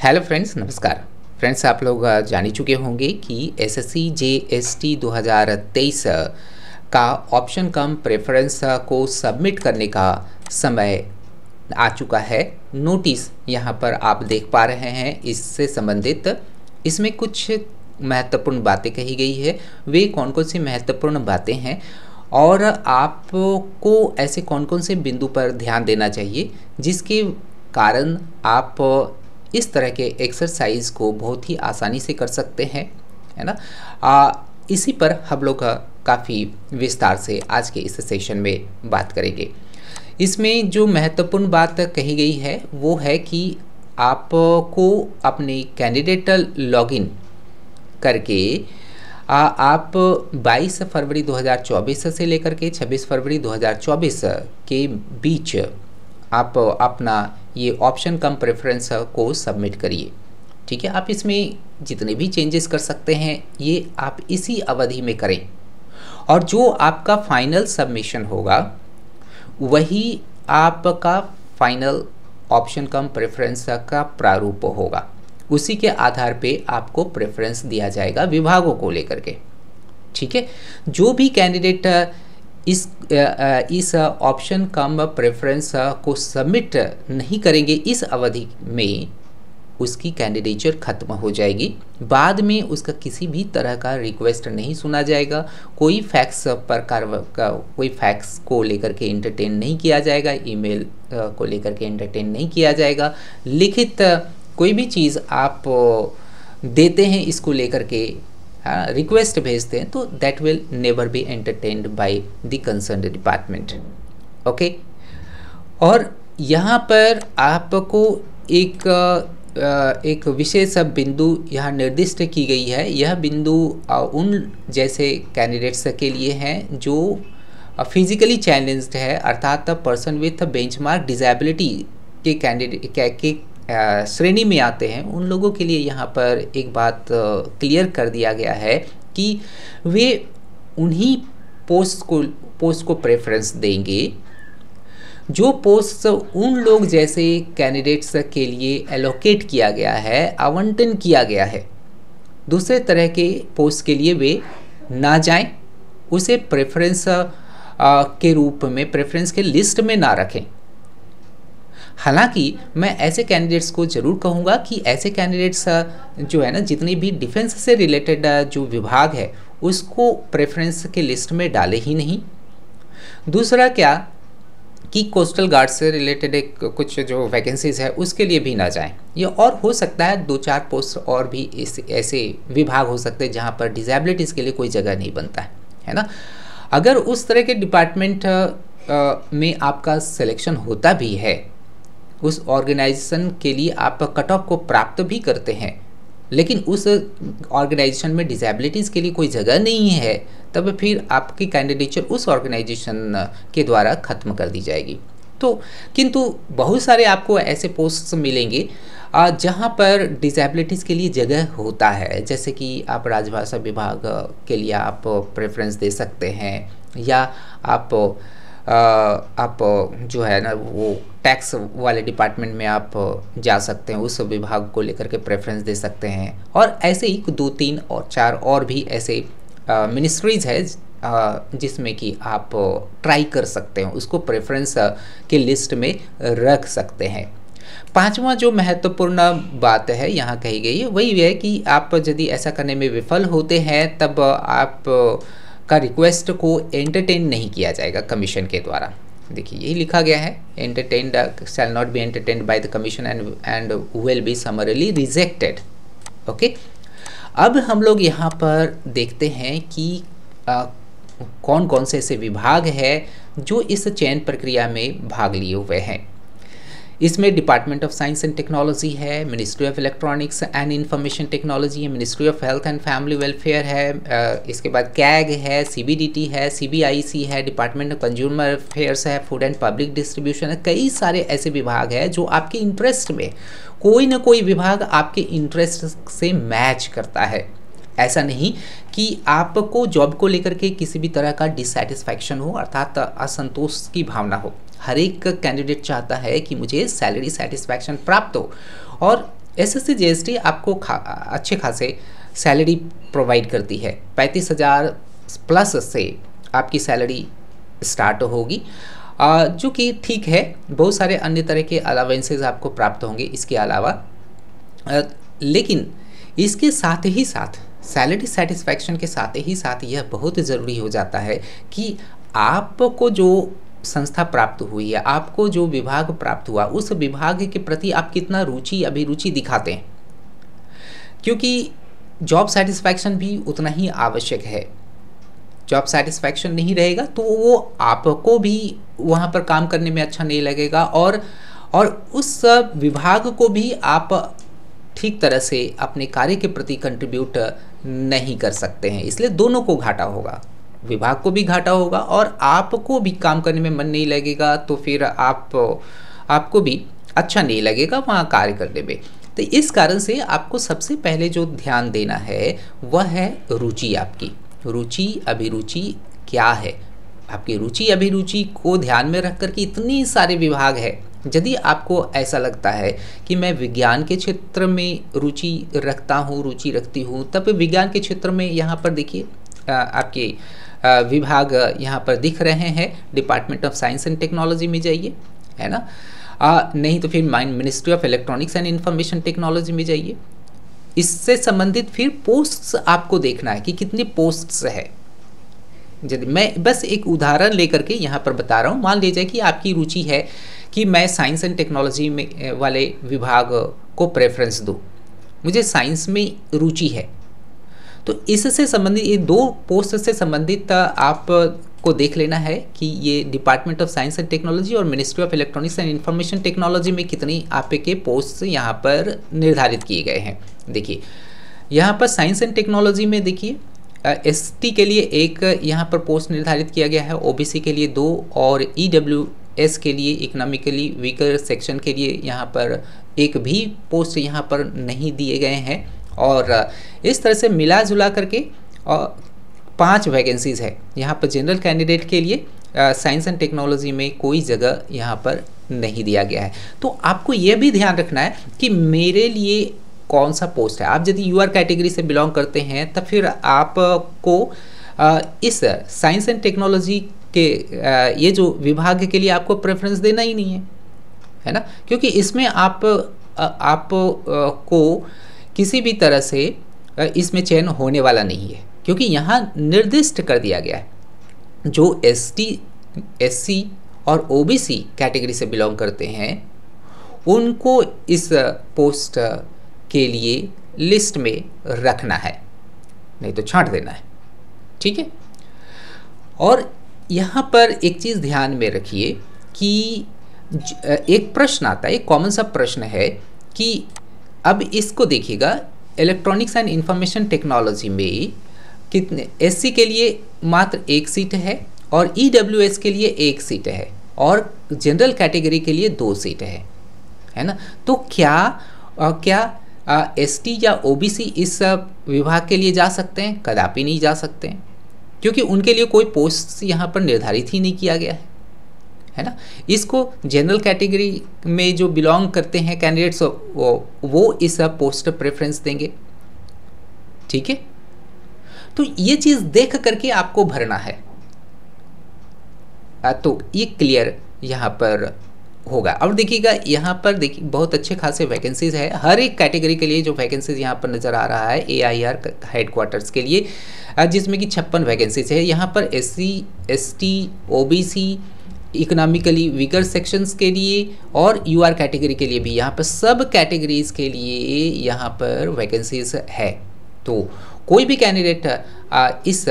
Hello friends, नमस्कार। Friends, आप लोग जान ही चुके होंगे कि एसएससी जेएसटी 2023 का ऑप्शन कम प्रेफरेंस को सबमिट करने का समय आ चुका है। नोटिस यहाँ पर आप देख पा रहे हैं। इससे संबंधित इसमें कुछ महत्वपूर्ण बातें कही गई है। वे कौन कौन सी महत्वपूर्ण बातें हैं और आपको ऐसे कौन कौन से बिंदु पर ध्यान देना चाहिए जिसके कारण आप इस तरह के एक्सरसाइज को बहुत ही आसानी से कर सकते हैं, है ना। इसी पर हम लोग काफ़ी विस्तार से आज के इस सेशन में बात करेंगे। इसमें जो महत्वपूर्ण बात कही गई है वो है कि आपको अपने कैंडिडेट लॉगिन करके आप 22 फरवरी 2024 से लेकर के 26 फरवरी 2024 के बीच आप अपना ये ऑप्शन कम प्रेफरेंस को सबमिट करिए। ठीक है, आप इसमें जितने भी चेंजेस कर सकते हैं ये आप इसी अवधि में करें और जो आपका फाइनल सबमिशन होगा वही आपका फाइनल ऑप्शन कम प्रेफरेंस का प्रारूप होगा। उसी के आधार पे आपको प्रेफरेंस दिया जाएगा विभागों को लेकर के। ठीक है, जो भी कैंडिडेट इस ऑप्शन कम प्रेफरेंस को सबमिट नहीं करेंगे इस अवधि में, उसकी कैंडिडेचर ख़त्म हो जाएगी। बाद में उसका किसी भी तरह का रिक्वेस्ट नहीं सुना जाएगा। कोई फैक्स कोई फैक्स को लेकर के एंटरटेन नहीं किया जाएगा। ईमेल को लेकर के एंटरटेन नहीं किया जाएगा। लिखित कोई भी चीज़ आप देते हैं इसको लेकर के रिक्वेस्ट भेजते हैं तो that will never be entertained by the concerned department. Okay, और यहाँ पर आपको एक विशेष बिंदु यहाँ निर्दिष्ट की गई है। यह बिंदु उन जैसे कैंडिडेट्स के लिए हैं जो फिजिकली चैलेंज्ड है, अर्थात पर्सन विथ बेंचमार्क डिसेबिलिटी के कैंडिडेट के श्रेणी में आते हैं। उन लोगों के लिए यहाँ पर एक बात क्लियर कर दिया गया है कि वे उन्हीं पोस्ट को प्रेफरेंस देंगे जो पोस्ट उन लोग जैसे कैंडिडेट्स के लिए एलोकेट किया गया है, आवंटन किया गया है। दूसरे तरह के पोस्ट के लिए वे ना जाएं, उसे प्रेफरेंस के रूप में, प्रेफरेंस के लिस्ट में ना रखें। हालांकि मैं ऐसे कैंडिडेट्स को ज़रूर कहूँगा कि ऐसे कैंडिडेट्स जो है ना, जितनी भी डिफेंस से रिलेटेड जो विभाग है उसको प्रेफरेंस के लिस्ट में डाले ही नहीं। दूसरा क्या कि कोस्टल गार्ड से रिलेटेड एक कुछ जो वैकेंसीज है उसके लिए भी ना जाएं। ये और हो सकता है 2-4 पोस्ट और भी ऐसे विभाग हो सकते हैं जहाँ पर डिसेबिलिटीज़ के लिए कोई जगह नहीं बनता है ना। अगर उस तरह के डिपार्टमेंट में आपका सिलेक्शन होता भी है, उस ऑर्गेनाइजेशन के लिए आप कट ऑफ को प्राप्त भी करते हैं, लेकिन उस ऑर्गेनाइजेशन में डिसेबिलिटीज़ के लिए कोई जगह नहीं है, तब फिर आपकी कैंडिडेचर उस ऑर्गेनाइजेशन के द्वारा ख़त्म कर दी जाएगी। तो किंतु बहुत सारे आपको ऐसे पोस्ट्स मिलेंगे जहां पर डिसेबिलिटीज़ के लिए जगह होता है, जैसे कि आप राजभाषा विभाग के लिए आप प्रेफरेंस दे सकते हैं, या आप जो है ना वो टैक्स वाले डिपार्टमेंट में आप जा सकते हैं, उस विभाग को लेकर के प्रेफरेंस दे सकते हैं। और ऐसे ही 2-3 और 4 और भी ऐसे मिनिस्ट्रीज़ है जिसमें कि आप ट्राई कर सकते हैं, उसको प्रेफरेंस के लिस्ट में रख सकते हैं। पांचवा जो महत्वपूर्ण बात है यहाँ कही गई है वही है कि आप यदि ऐसा करने में विफल होते हैं तब आप का रिक्वेस्ट को एंटरटेन नहीं किया जाएगा कमीशन के द्वारा। देखिए यही लिखा गया है, entertained shall not be entertained by the commission and will be समरली rejected. Okay, अब हम लोग यहाँ पर देखते हैं कि कौन कौन से ऐसे विभाग है जो इस चयन प्रक्रिया में भाग लिए हुए हैं। इसमें department of science and technology है, ministry of electronics and information technology है, ministry of health and family welfare है, इसके बाद कैग है, सीबीडीटी है, सीबीआईसी है, डिपार्टमेंट ऑफ कंज्यूमर अफेयर्स है, फूड एंड पब्लिक डिस्ट्रीब्यूशन है। कई सारे ऐसे विभाग हैं जो आपके इंटरेस्ट में कोई ना कोई विभाग आपके इंटरेस्ट से मैच करता है। ऐसा नहीं कि आपको जॉब को लेकर के किसी भी तरह का डिससेटिस्फैक्शन हो, अर्थात असंतोष की भावना हो। हर एक कैंडिडेट चाहता है कि मुझे सैलरी सेटिस्फैक्शन प्राप्त हो, और एसएससी जीएसटी आपको अच्छे खासे सैलरी प्रोवाइड करती है। 35,000 प्लस से आपकी सैलरी स्टार्ट होगी, जो कि ठीक है। बहुत सारे अन्य तरह के अलावेंसेज आपको प्राप्त होंगे इसके अलावा, लेकिन इसके साथ ही साथ सैलरी सेटिस्फैक्शन के साथ ही साथ यह बहुत ज़रूरी हो जाता है कि आपको जो संस्था प्राप्त हुई है, आपको जो विभाग प्राप्त हुआ, उस विभाग के प्रति आप कितना रुचि अभिरुचि दिखाते हैं, क्योंकि जॉब सेटिस्फैक्शन भी उतना ही आवश्यक है। जॉब सेटिस्फैक्शन नहीं रहेगा तो वो आपको भी वहाँ पर काम करने में अच्छा नहीं लगेगा, और उस विभाग को भी आप ठीक तरह से अपने कार्य के प्रति कंट्रीब्यूट नहीं कर सकते हैं। इसलिए दोनों को घाटा होगा, विभाग को भी घाटा होगा और आपको भी काम करने में मन नहीं लगेगा, तो फिर आपको भी अच्छा नहीं लगेगा वहाँ कार्य करने में। तो इस कारण से आपको सबसे पहले जो ध्यान देना है वह है रुचि। आपकी रुचि अभिरुचि क्या है, आपकी रुचि अभिरुचि को ध्यान में रख कर के इतनी सारे विभाग है। यदि आपको ऐसा लगता है कि मैं विज्ञान के क्षेत्र में रुचि रखती हूँ, तब विज्ञान के क्षेत्र में यहाँ पर देखिए आपके विभाग यहाँ पर दिख रहे हैं। Department of science and technology में जाइए, है ना, नहीं तो फिर ministry of electronics and information technology में जाइए। इससे संबंधित फिर पोस्ट्स आपको देखना है कि कितनी पोस्ट्स है। यदि मैं बस एक उदाहरण लेकर के यहाँ पर बता रहा हूँ, मान लीजिए कि आपकी रुचि है कि मैं साइंस एंड टेक्नोलॉजी में वाले विभाग को प्रेफरेंस दूँ, मुझे साइंस में रुचि है, तो इससे संबंधित ये दो पोस्ट से संबंधित आपको देख लेना है कि ये department of science and technology और ministry of electronics and information technology में कितनी आपके पोस्ट यहाँ पर निर्धारित किए गए हैं। देखिए यहाँ पर साइंस एंड टेक्नोलॉजी में देखिए एसटी के लिए एक यहाँ पर पोस्ट निर्धारित किया गया है, ओबीसी के लिए 2 और ईडब्ल्यूएस के लिए इकोनॉमिकली वीकर सेक्शन के लिए यहाँ पर एक भी पोस्ट यहाँ पर नहीं दिए गए हैं। और इस तरह से मिला जुला करके 5 वैकेंसीज़ है यहाँ पर जनरल कैंडिडेट के लिए। साइंस एंड टेक्नोलॉजी में कोई जगह यहाँ पर नहीं दिया गया है। तो आपको ये भी ध्यान रखना है कि मेरे लिए कौन सा पोस्ट है। आप यदि यूआर कैटेगरी से बिलोंग करते हैं तब फिर आपको इस साइंस एंड टेक्नोलॉजी के ये जो विभाग के लिए आपको प्रेफरेंस देना ही नहीं है ना, क्योंकि इसमें आप को किसी भी तरह से इसमें चयन होने वाला नहीं है, क्योंकि यहाँ निर्दिष्ट कर दिया गया है जो एसटी, एससी और ओबीसी कैटेगरी से बिलोंग करते हैं उनको इस पोस्ट के लिए लिस्ट में रखना है, नहीं तो छांट देना है। ठीक है। और यहाँ पर एक चीज़ ध्यान में रखिए कि एक प्रश्न आता है, एक कॉमन सा प्रश्न है कि अब इसको देखिएगा, इलेक्ट्रॉनिक्स एंड इंफॉर्मेशन टेक्नोलॉजी में कितने एससी के लिए मात्र 1 सीट है और ईडब्ल्यूएस के लिए 1 सीट है और जनरल कैटेगरी के लिए 2 सीट है ना। तो क्या एसटी या ओबीसी इस विभाग के लिए जा सकते हैं? कदापि नहीं जा सकते हैं, क्योंकि उनके लिए कोई पोस्ट यहाँ पर निर्धारित ही नहीं किया गया है ना। इसको जनरल कैटेगरी में जो बिलोंग करते हैं कैंडिडेट्स वो इस पोस्ट प्रेफरेंस देंगे। ठीक है। तो ये चीज़ देख करके आपको भरना है, तो ये क्लियर यहाँ पर होगा। अब देखिएगा यहाँ पर देखिए बहुत अच्छे खासे वैकेंसीज है हर एक कैटेगरी के लिए। जो वैकेंसीज यहाँ पर नज़र आ रहा है एआईआर हेडक्वार्टर्स के लिए, जिसमें कि 56 वैकेंसीज है। यहाँ पर SC, ST, OBC, economically weaker sections के लिए और यूआर कैटेगरी के लिए भी यहाँ पर सब कैटेगरीज के लिए यहाँ पर वैकेंसीज है। तो कोई भी कैंडिडेट इस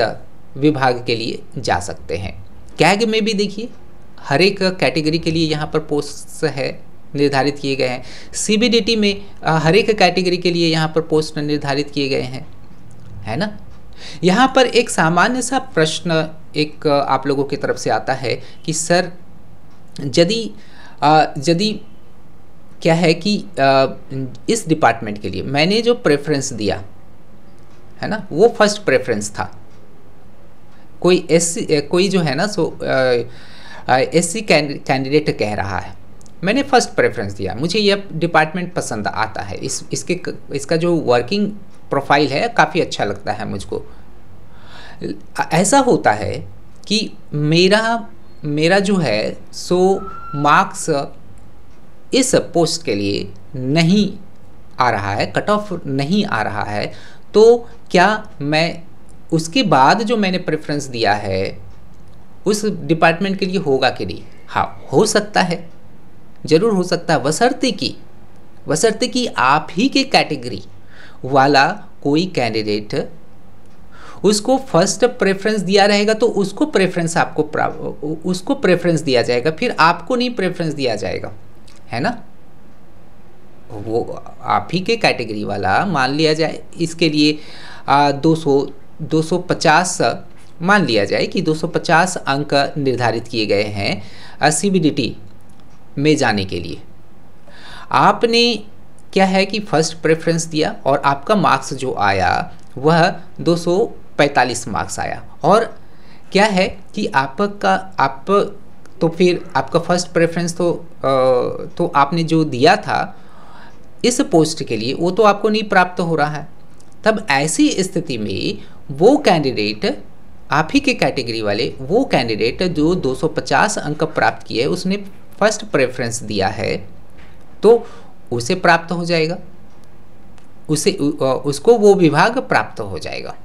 विभाग के लिए जा सकते हैं। कैग में भी देखिए हर एक कैटेगरी के लिए यहाँ पर पोस्ट है निर्धारित किए गए हैं। सीबीडीटी में हर एक कैटेगरी के लिए यहाँ पर पोस्ट निर्धारित किए गए हैं, है ना। यहाँ पर एक सामान्य सा प्रश्न एक आप लोगों की तरफ से आता है कि सर यदि क्या है कि इस डिपार्टमेंट के लिए मैंने जो प्रेफरेंस दिया है ना वो फर्स्ट प्रेफरेंस था, कोई जो है ना एससी कैंडिडेट कह रहा है मैंने फर्स्ट प्रेफरेंस दिया, मुझे यह डिपार्टमेंट पसंद आता है, इसका जो वर्किंग प्रोफाइल है काफ़ी अच्छा लगता है मुझको। ऐसा होता है कि मेरा जो है सो मार्क्स इस पोस्ट के लिए नहीं आ रहा है, कट ऑफ नहीं आ रहा है, तो क्या मैं उसके बाद जो मैंने प्रेफरेंस दिया है उस डिपार्टमेंट के लिए होगा कि नहीं? हाँ, हो सकता है, ज़रूर हो सकता है, बशर्ते कि आप ही के कैटेगरी वाला कोई कैंडिडेट उसको फर्स्ट प्रेफरेंस दिया रहेगा तो उसको प्रेफरेंस दिया जाएगा, फिर आपको नहीं प्रेफरेंस दिया जाएगा, है ना। वो आप ही के कैटेगरी वाला मान लिया जाए, इसके लिए 250 मान लिया जाए कि 250 अंक निर्धारित किए गए हैं CBDT में जाने के लिए। आपने क्या है कि फर्स्ट प्रेफरेंस दिया और आपका मार्क्स जो आया वह 245 मार्क्स आया, और क्या है कि तो फिर आपका फर्स्ट प्रेफरेंस तो आपने जो दिया था इस पोस्ट के लिए वो तो आपको नहीं प्राप्त हो रहा है। तब ऐसी स्थिति में वो कैंडिडेट, आप ही के कैटेगरी वाले वो कैंडिडेट जो 250 अंक प्राप्त किए, उसने फर्स्ट प्रेफरेंस दिया है तो उसे प्राप्त हो जाएगा, उसको वो विभाग प्राप्त हो जाएगा।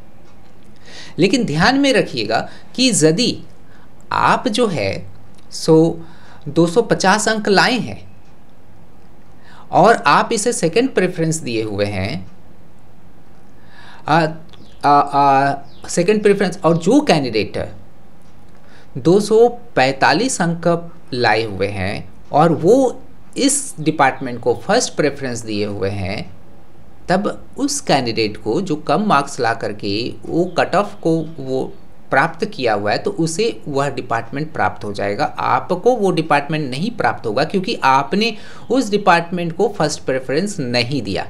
लेकिन ध्यान में रखिएगा कि यदि आप जो है सो 250 अंक लाए हैं और आप इसे सेकंड प्रेफरेंस दिए हुए हैं, सेकंड प्रेफरेंस, और जो कैंडिडेट 245 अंक लाए हुए हैं और वो इस डिपार्टमेंट को फर्स्ट प्रेफरेंस दिए हुए हैं, तब उस कैंडिडेट को जो कम मार्क्स ला करके वो कट ऑफ को वो प्राप्त किया हुआ है तो उसे वह डिपार्टमेंट प्राप्त हो जाएगा। आपको वो डिपार्टमेंट नहीं प्राप्त होगा क्योंकि आपने उस डिपार्टमेंट को फर्स्ट प्रेफरेंस नहीं दिया।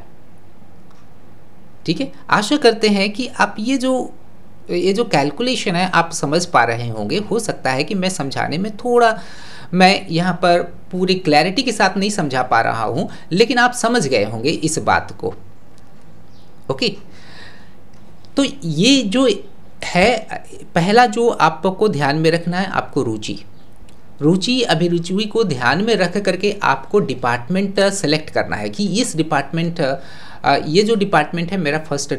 ठीक है, आशा करते हैं कि आप ये जो कैलकुलेशन है आप समझ पा रहे होंगे। हो सकता है कि मैं समझाने में मैं यहाँ पर पूरी क्लैरिटी के साथ नहीं समझा पा रहा हूँ, लेकिन आप समझ गए होंगे इस बात को। ओके, तो ये जो है पहला जो आपको ध्यान में रखना है, आपको रुचि अभिरुचि को ध्यान में रख करके आपको डिपार्टमेंट सेलेक्ट करना है कि इस डिपार्टमेंट, ये जो डिपार्टमेंट है मेरा फर्स्ट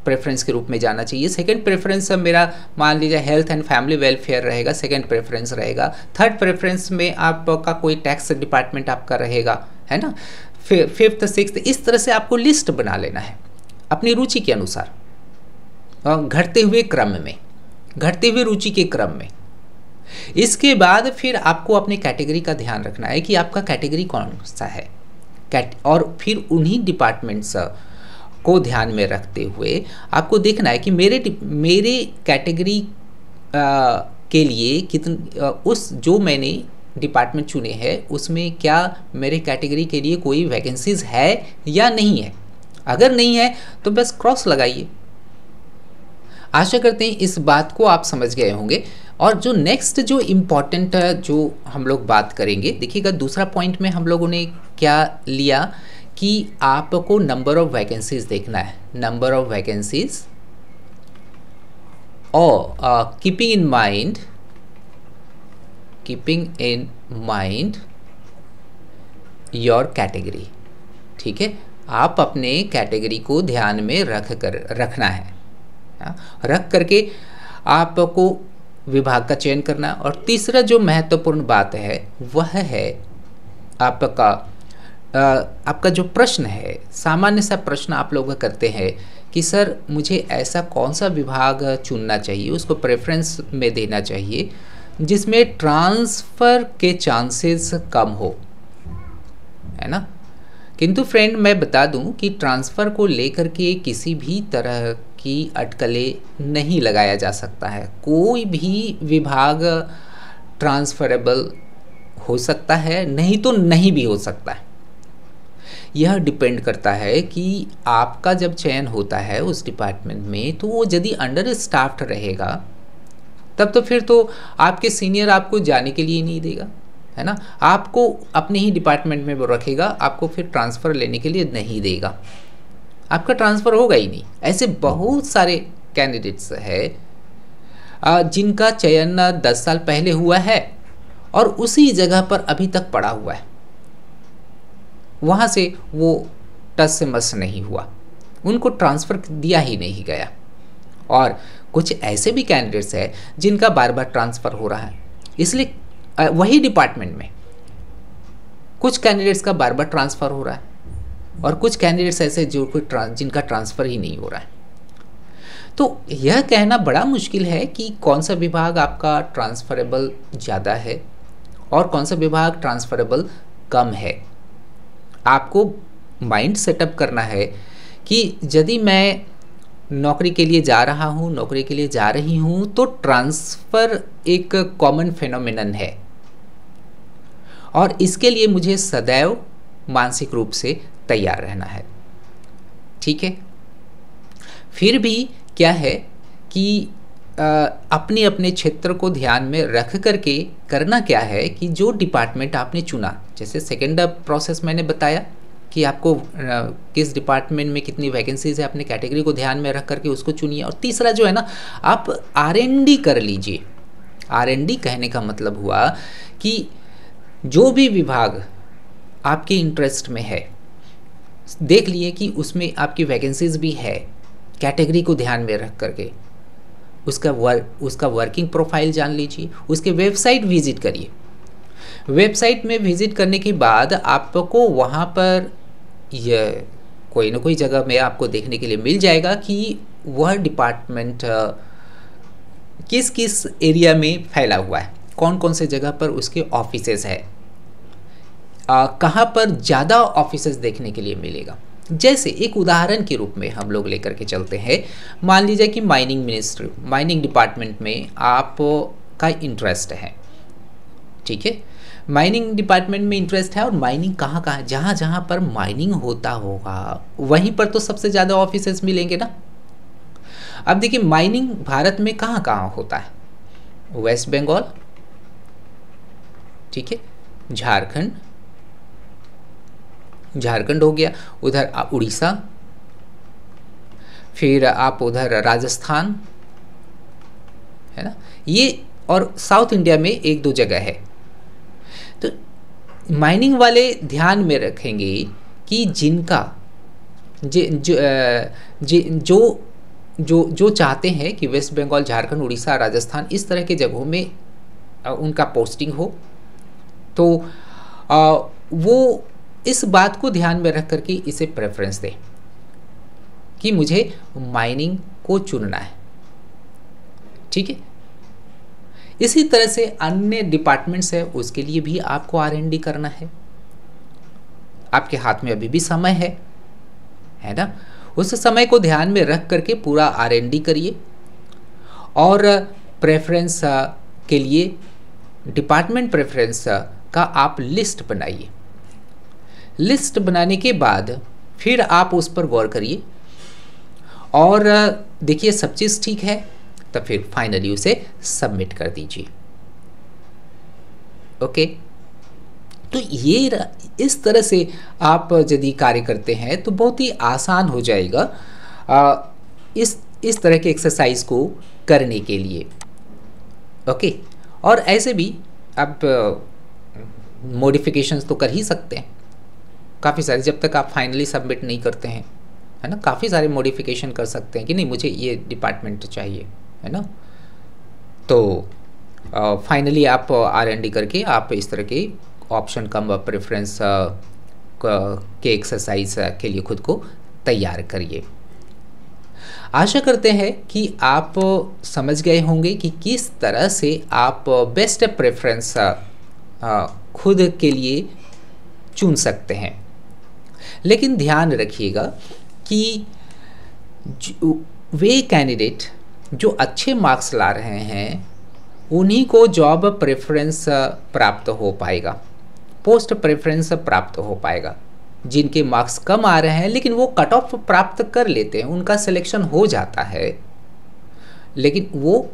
प्रेफरेंस के रूप में जाना चाहिए। सेकंड प्रेफरेंस मेरा मान लीजिए हेल्थ एंड फैमिली वेलफेयर रहेगा, सेकंड प्रेफरेंस रहेगा। थर्ड प्रेफरेंस में आपका कोई टैक्स डिपार्टमेंट आपका रहेगा, है ना। फिफ्थ सिक्स्थ, इस तरह से आपको लिस्ट बना लेना है अपनी रुचि के अनुसार, घटते हुए रुचि के क्रम में। इसके बाद फिर आपको अपने कैटेगरी का ध्यान रखना है कि आपका कैटेगरी कौन सा है, और फिर उन्हीं डिपार्टमेंट्स को ध्यान में रखते हुए आपको देखना है कि मेरे कैटेगरी के लिए उस जो मैंने डिपार्टमेंट चुने हैं उसमें क्या मेरे कैटेगरी के लिए कोई वैकेंसीज है या नहीं है। अगर नहीं है तो बस क्रॉस लगाइए। आशा करते हैं इस बात को आप समझ गए होंगे। और जो नेक्स्ट जो इम्पॉर्टेंट जो हम लोग बात करेंगे, देखिएगा दूसरा पॉइंट में हम लोगों ने क्या लिया कि आपको नंबर ऑफ वैकेंसीज देखना है, नंबर ऑफ वैकेंसीज, और keeping in mind your category. ठीक है, आप अपने कैटेगरी को ध्यान में रखना है, रख करके आपको विभाग का चयन करना। और तीसरा जो महत्वपूर्ण बात है वह है आपका जो प्रश्न है, सामान्य सा प्रश्न आप लोग करते हैं कि सर मुझे ऐसा कौन सा विभाग चुनना चाहिए, उसको प्रेफरेंस में देना चाहिए जिसमें ट्रांसफ़र के चांसेस कम हो, है ना। किंतु फ्रेंड मैं बता दूं कि ट्रांसफ़र को लेकर के किसी भी तरह की अटकलें नहीं लगाया जा सकता है। कोई भी विभाग ट्रांसफरेबल हो सकता है, नहीं तो नहीं भी हो सकता है। यह डिपेंड करता है कि आपका जब चयन होता है उस डिपार्टमेंट में, तो वो यदि अंडर स्टाफ्ड रहेगा तब तो फिर तो आपके सीनियर आपको जाने के लिए नहीं देगा, है ना, आपको अपने ही डिपार्टमेंट में वो रखेगा, आपको फिर ट्रांसफ़र लेने के लिए नहीं देगा, आपका ट्रांसफ़र होगा ही नहीं। ऐसे बहुत सारे कैंडिडेट्स है जिनका चयन 10 साल पहले हुआ है और उसी जगह पर अभी तक पड़ा हुआ है, वहाँ से वो टस से मस नहीं हुआ, उनको ट्रांसफ़र दिया ही नहीं गया। और कुछ ऐसे भी कैंडिडेट्स हैं जिनका बार बार ट्रांसफ़र हो रहा है, इसलिए वही डिपार्टमेंट में कुछ कैंडिडेट्स का बार बार ट्रांसफ़र हो रहा है और कुछ कैंडिडेट्स ऐसे जो जिनका ट्रांसफ़र ही नहीं हो रहा है। तो यह कहना बड़ा मुश्किल है कि कौन सा विभाग आपका ट्रांसफरेबल ज़्यादा है और कौन सा विभाग ट्रांसफरेबल कम है। आपको माइंड सेटअप करना है कि यदि मैं नौकरी के लिए जा रहा हूँ, नौकरी के लिए जा रही हूँ, तो ट्रांसफ़र एक कॉमन फिनोमिनन है और इसके लिए मुझे सदैव मानसिक रूप से तैयार रहना है। ठीक है, फिर भी क्या है कि अपने अपने क्षेत्र को ध्यान में रख करके करना क्या है कि जो डिपार्टमेंट आपने चुना, जैसे सेकेंड प्रोसेस मैंने बताया कि आपको किस डिपार्टमेंट में कितनी वैकेंसीज है, अपने कैटेगरी को ध्यान में रख करके उसको चुनिए। और तीसरा जो है ना, आप R&D कर लीजिए। R&D कहने का मतलब हुआ कि जो भी विभाग आपके इंटरेस्ट में है, देख लिए कि उसमें आपकी वैकेंसीज भी है, कैटेगरी को ध्यान में रख करके उसका वर्किंग प्रोफाइल जान लीजिए, उसके वेबसाइट विजिट करिए। वेबसाइट में विजिट करने के बाद आपको वहाँ पर यह कोई ना कोई जगह में आपको देखने के लिए मिल जाएगा कि वह डिपार्टमेंट किस किस एरिया में फैला हुआ है, कौन कौन से जगह पर उसके ऑफिसेज है, कहाँ पर ज़्यादा ऑफिसेज देखने के लिए मिलेगा। जैसे एक उदाहरण के रूप में हम लोग लेकर के चलते हैं, मान लीजिए कि माइनिंग डिपार्टमेंट में आपका इंटरेस्ट है। ठीक है, माइनिंग डिपार्टमेंट में इंटरेस्ट है और माइनिंग कहाँ कहाँ, जहाँ जहाँ पर माइनिंग होता होगा वहीं पर तो सबसे ज़्यादा ऑफिसेज मिलेंगे ना। अब देखिए, माइनिंग भारत में कहाँ कहाँ होता है, वेस्ट बंगाल, ठीक है, झारखंड हो गया, उधर उड़ीसा, फिर आप उधर राजस्थान, है ना, ये, और साउथ इंडिया में एक दो जगह है। तो माइनिंग वाले ध्यान में रखेंगे कि जिनका जो चाहते हैं कि वेस्ट बंगाल, झारखंड, उड़ीसा, राजस्थान इस तरह के जगहों में उनका पोस्टिंग हो, तो वो इस बात को ध्यान में रख करके इसे प्रेफरेंस दें कि मुझे माइनिंग को चुनना है। ठीक है, इसी तरह से अन्य डिपार्टमेंट्स है, उसके लिए भी आपको R&D करना है। आपके हाथ में अभी भी समय है ना, उस समय को ध्यान में रख करके पूरा R&D करिए और प्रेफरेंस के लिए डिपार्टमेंट प्रेफरेंस का आप लिस्ट बनाइए। लिस्ट बनाने के बाद फिर आप उस पर गौर करिए और देखिए सब चीज़ ठीक है, तो फिर फाइनली उसे सबमिट कर दीजिए। ओके, तो ये इस तरह से आप यदि कार्य करते हैं तो बहुत ही आसान हो जाएगा इस तरह के एक्सरसाइज को करने के लिए। ओके, और ऐसे भी आप मॉडिफिकेशंस तो कर ही सकते हैं काफ़ी सारे, जब तक आप फाइनली सबमिट नहीं करते हैं, है ना, काफ़ी सारे मॉडिफिकेशन कर सकते हैं कि नहीं मुझे ये डिपार्टमेंट चाहिए, है ना। तो फाइनली आप R&D करके आप इस तरह के ऑप्शन कम प्रेफरेंस के एक्सरसाइज के लिए खुद को तैयार करिए। आशा करते हैं कि आप समझ गए होंगे कि किस तरह से आप बेस्ट प्रेफरेंस खुद के लिए चुन सकते हैं। लेकिन ध्यान रखिएगा कि वे कैंडिडेट जो अच्छे मार्क्स ला रहे हैं उन्हीं को जॉब प्रेफरेंस प्राप्त हो पाएगा, पोस्ट प्रेफरेंस प्राप्त हो पाएगा। जिनके मार्क्स कम आ रहे हैं लेकिन वो कट ऑफ प्राप्त कर लेते हैं, उनका सिलेक्शन हो जाता है, लेकिन वो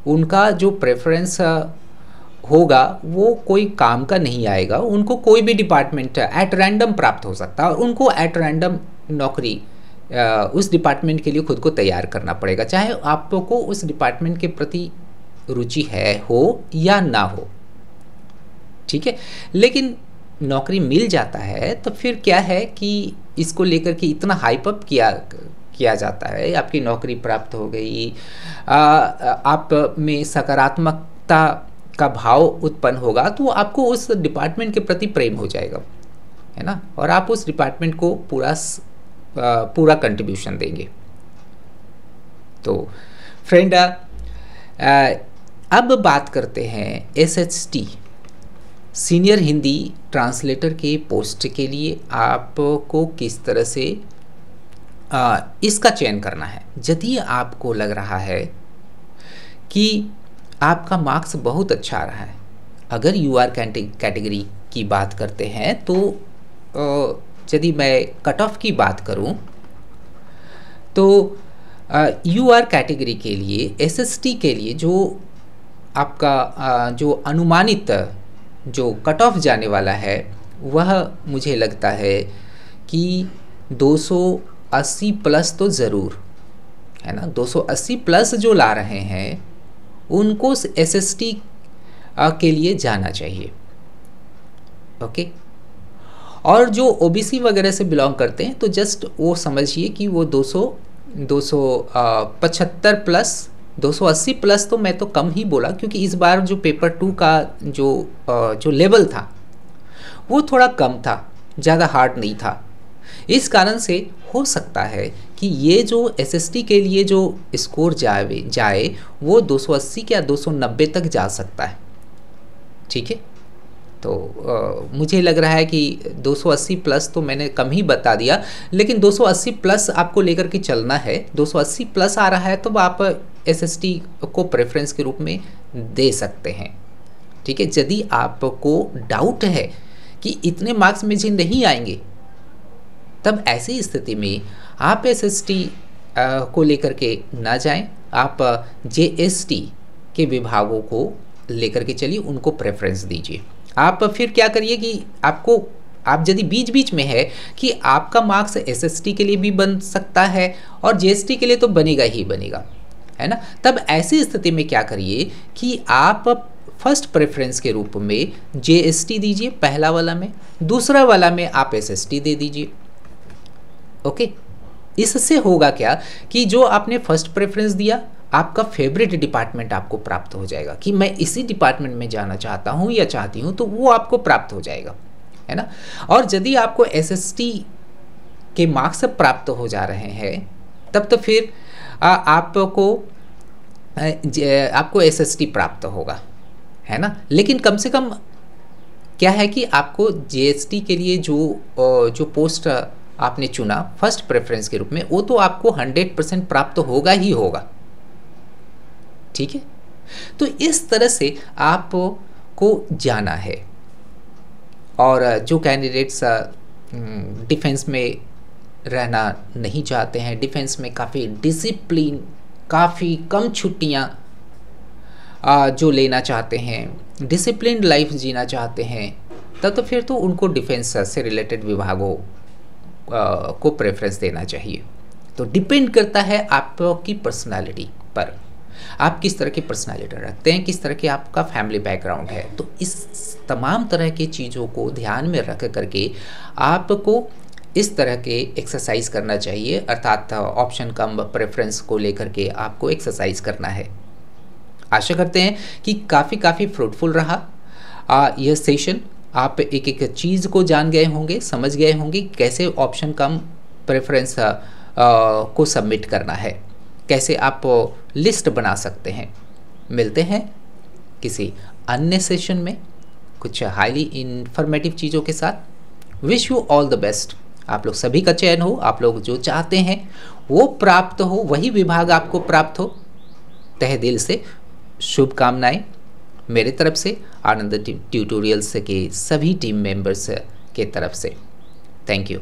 उनका जो प्रेफरेंस होगा वो कोई काम का नहीं आएगा, उनको कोई भी डिपार्टमेंट एट रैंडम प्राप्त हो सकता है और उनको एट रैंडम नौकरी उस डिपार्टमेंट के लिए खुद को तैयार करना पड़ेगा, चाहे आपको उस डिपार्टमेंट के प्रति रुचि है हो या ना हो। ठीक है, लेकिन नौकरी मिल जाता है तो फिर क्या है कि इसको लेकर के इतना हाइप अप किया जाता है, आपकी नौकरी प्राप्त हो गई, आप में सकारात्मकता का भाव उत्पन्न होगा तो आपको उस डिपार्टमेंट के प्रति प्रेम हो जाएगा, है ना, और आप उस डिपार्टमेंट को पूरा कंट्रीब्यूशन देंगे। तो फ्रेंड, अब बात करते हैं SHT सीनियर हिंदी ट्रांसलेटर के पोस्ट के लिए आपको किस तरह से इसका चयन करना है। यदि आपको लग रहा है कि आपका मार्क्स बहुत अच्छा आ रहा है, अगर UR कैटेगरी की बात करते हैं तो यदि मैं कट ऑफ की बात करूं तो UR कैटेगरी के लिए SHT के लिए जो आपका जो अनुमानित जो कट ऑफ जाने वाला है वह मुझे लगता है कि 280 प्लस तो ज़रूर है ना, 280 प्लस जो ला रहे हैं उनको SHT के लिए जाना चाहिए। ओके, और जो OBC वगैरह से बिलोंग करते हैं तो जस्ट वो समझिए कि वो 275 प्लस 280 प्लस तो मैं तो कम ही बोला, क्योंकि इस बार जो पेपर 2 का जो लेवल था वो थोड़ा कम था, ज़्यादा हार्ड नहीं था। इस कारण से हो सकता है कि ये जो SHT के लिए जो स्कोर जाए वो 280 या 290 तक जा सकता है। ठीक है, तो मुझे लग रहा है कि 280 प्लस तो मैंने कम ही बता दिया, लेकिन 280 प्लस आपको लेकर के चलना है। 280 प्लस आ रहा है तो आप SHT को प्रेफरेंस के रूप में दे सकते हैं। ठीक है, यदि आपको डाउट है कि इतने मार्क्स मुझे नहीं आएंगे, तब ऐसी स्थिति में आप SHT को लेकर के ना जाएं, आप JST के विभागों को लेकर के चलिए, उनको प्रेफरेंस दीजिए। आप फिर क्या करिए कि आप यदि बीच बीच में है कि आपका मार्क्स SHT के लिए भी बन सकता है और JST के लिए तो बनेगा ही बनेगा, है ना, तब ऐसी स्थिति में क्या करिए कि आप फर्स्ट प्रेफरेंस के रूप में JST दीजिए पहला वाला में, दूसरा वाला में आप SHT दे दीजिए। ओके, इससे होगा क्या कि जो आपने फर्स्ट प्रेफरेंस दिया, आपका फेवरेट डिपार्टमेंट आपको प्राप्त हो जाएगा कि मैं इसी डिपार्टमेंट में जाना चाहता हूँ या चाहती हूँ, तो वो आपको प्राप्त हो जाएगा, है ना। और यदि आपको SHT के मार्क्स प्राप्त हो जा रहे हैं तब तो फिर आपको SHT प्राप्त होगा, है ना। लेकिन कम से कम क्या है कि आपको JST के लिए जो पोस्ट आपने चुना फर्स्ट प्रेफरेंस के रूप में, वो तो आपको 100% प्राप्त होगा ही होगा। ठीक है, तो इस तरह से आपको जाना है। और जो कैंडिडेट्स डिफेंस में रहना नहीं चाहते हैं, डिफेंस में काफ़ी डिसिप्लिन, काफ़ी कम छुट्टियां जो लेना चाहते हैं, डिसिप्लिन्ड लाइफ जीना चाहते हैं, तब तो फिर तो उनको डिफेंस से रिलेटेड विभागों को प्रेफरेंस देना चाहिए। तो डिपेंड करता है आपकी पर्सनालिटी पर, आप किस तरह की पर्सनालिटी रखते हैं, किस तरह की आपका फैमिली बैकग्राउंड है। तो इस तमाम तरह की चीज़ों को ध्यान में रख करके आपको इस तरह के एक्सरसाइज करना चाहिए, अर्थात ऑप्शन कम प्रेफरेंस को लेकर के आपको एक्सरसाइज करना है। आशा करते हैं कि काफ़ी फ्रूटफुल रहा यह सेशन। आप एक एक चीज़ को जान गए होंगे, समझ गए होंगे कैसे ऑप्शन कम प्रेफरेंस को सबमिट करना है, कैसे आप लिस्ट बना सकते हैं। मिलते हैं किसी अन्य सेशन में कुछ हाईली इन्फॉर्मेटिव चीज़ों के साथ। Wish you all the best. आप लोग सभी का चयन हो, आप लोग जो चाहते हैं वो प्राप्त हो, वही विभाग आपको प्राप्त हो। तहे दिल से शुभकामनाएं मेरे तरफ से, आनंद ट्यूटोरियल्स के सभी टीम मेंबर्स के तरफ से। Thank you.